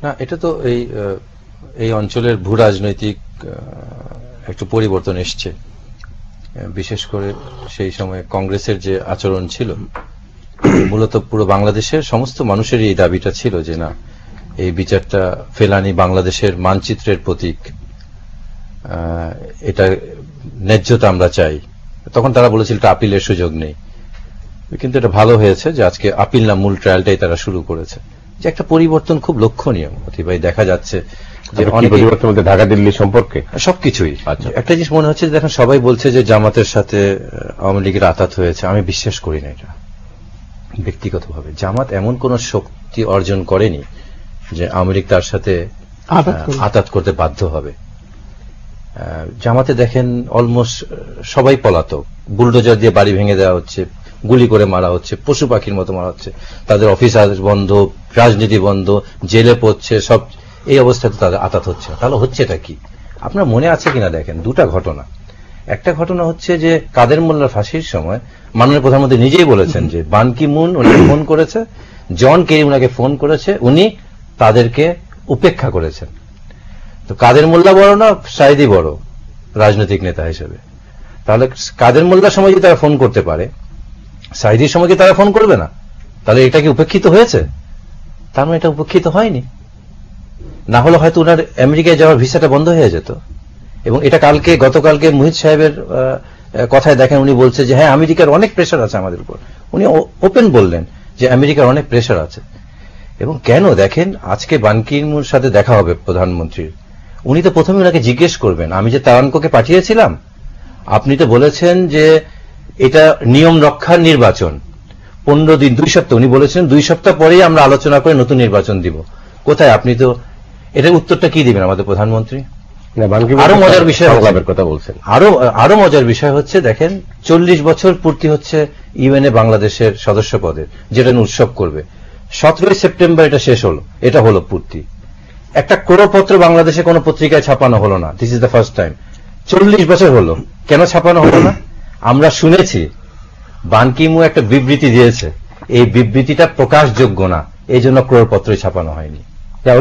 না, এটা তো এই অঞ্চলের ভূ রাজনৈতিক একটু পরিবর্তন এসছে, বিশেষ করে সেই সময় কংগ্রেসের যে আচরণ ছিল, মূলত পুরো বাংলাদেশের সমস্ত মানুষেরই এই দাবিটা ছিল যে না, এই বিচারটা ফেলানি বাংলাদেশের মানচিত্রের প্রতীক, এটা ন্যায্যতা আমরা চাই। তখন তারা বলেছিল এটা আপিলের সুযোগ নেই, কিন্তু এটা ভালো হয়েছে যে আজকে আপিল না মূল ট্রায়ালটাই তারা শুরু করেছে, যে একটা পরিবর্তন খুব লক্ষণীয়। ভাই দেখা যাচ্ছে যে অনেক পরিবর্তন মধ্যে ঢাকা দিল্লি সম্পর্কে সবকিছুই। একটা জিনিস মনে হচ্ছে দেখেন, সবাই বলছে যে জামাতের সাথে আওয়ামী লীগের আঘাত হয়েছে, আমি বিশ্বাস করি না এটা ব্যক্তিগতভাবে। জামাত এমন কোন শক্তি অর্জন করেনি যে আওয়ামী লীগ তার সাথে আঘাত করতে বাধ্য হবে। জামাতে দেখেন অলমোস্ট সবাই পলাতক, বুলডোজার দিয়ে বাড়ি ভেঙে দেওয়া হচ্ছে, গুলি করে মারা হচ্ছে, পশু পাখির মতো মারা হচ্ছে, তাদের অফিস বন্ধ, রাজনীতি বন্ধ, জেলে পড়ছে, সব এই অবস্থাতে তাদের আঘাত হচ্ছে। তাহলে হচ্ছেটা কি আপনার মনে আছে কিনা দেখেন, দুটা ঘটনা। একটা ঘটনা হচ্ছে যে কাদের মোল্লার ফাঁসির সময় মাননীয় প্রধানমন্ত্রী নিজেই বলেছেন যে বান কি মুন উনাকে ফোন করেছে, জন কেরি উনাকে ফোন করেছে, উনি তাদেরকে উপেক্ষা করেছেন। তো কাদের মোল্লা বড় না সাইদি বড় রাজনৈতিক নেতা হিসেবে? তাহলে কাদের মোল্লার সময় যদি তারা ফোন করতে পারে, সাইদির সময় কি তারা ফোন করবে না? তাহলে এটা কি উপেক্ষিত হয়েছে? তার মানে এটা উপেক্ষিত হয়নি। না হলে হয়তো ওনার আমেরিকায় যাওয়ার ভিসাটা বন্ধ হয়ে যেত। এবং এটা গতকালকে মুহিত সাহেবের কথায় দেখেন, উনি বলছে যে হ্যাঁ, আমেরিকার অনেক প্রেশার আছে আমাদের উপর। উনি ওপেন বললেন যে আমেরিকার অনেক প্রেশার আছে। এবং কেন দেখেন, আজকে বান কি মুনের সাথে দেখা হবে প্রধানমন্ত্রীর, উনি তো প্রথমে ওনাকে জিজ্ঞেস করবেন, আমি যে তারানকোকে পাঠিয়েছিলাম, আপনি তো বলেছেন যে এটা নিয়ম রক্ষার নির্বাচন, 15 দিন 2 সপ্তাহ, উনি বলেছেন 2 সপ্তাহ পরেই আমরা আলোচনা করে নতুন নির্বাচন দিব। কোথায়? আপনি তো এটার উত্তরটা কি দিবেন আমাদের প্রধানমন্ত্রী? আরো মজার বিষয় কথা বলছেন, আরো মজার বিষয় হচ্ছে দেখেন, 40 বছর পূর্তি হচ্ছে ইউএনএ বাংলাদেশের সদস্য পদের, যেটা উৎসব করবে। 17 সেপ্টেম্বর এটা শেষ হলো, এটা হলো পূর্তি। একটা করপত্র বাংলাদেশে কোন পত্রিকায় ছাপানো হলো না, this is the first time. 40 বছর হলো, কেন ছাপানো হলো না? আমরা শুনেছি বান কি মুন একটা বিবৃতি দিয়েছে, এই বিবৃতিটা প্রকাশযোগ্য না, এই জন্য ক্রয়পত্রই ছাপানো হয়নি।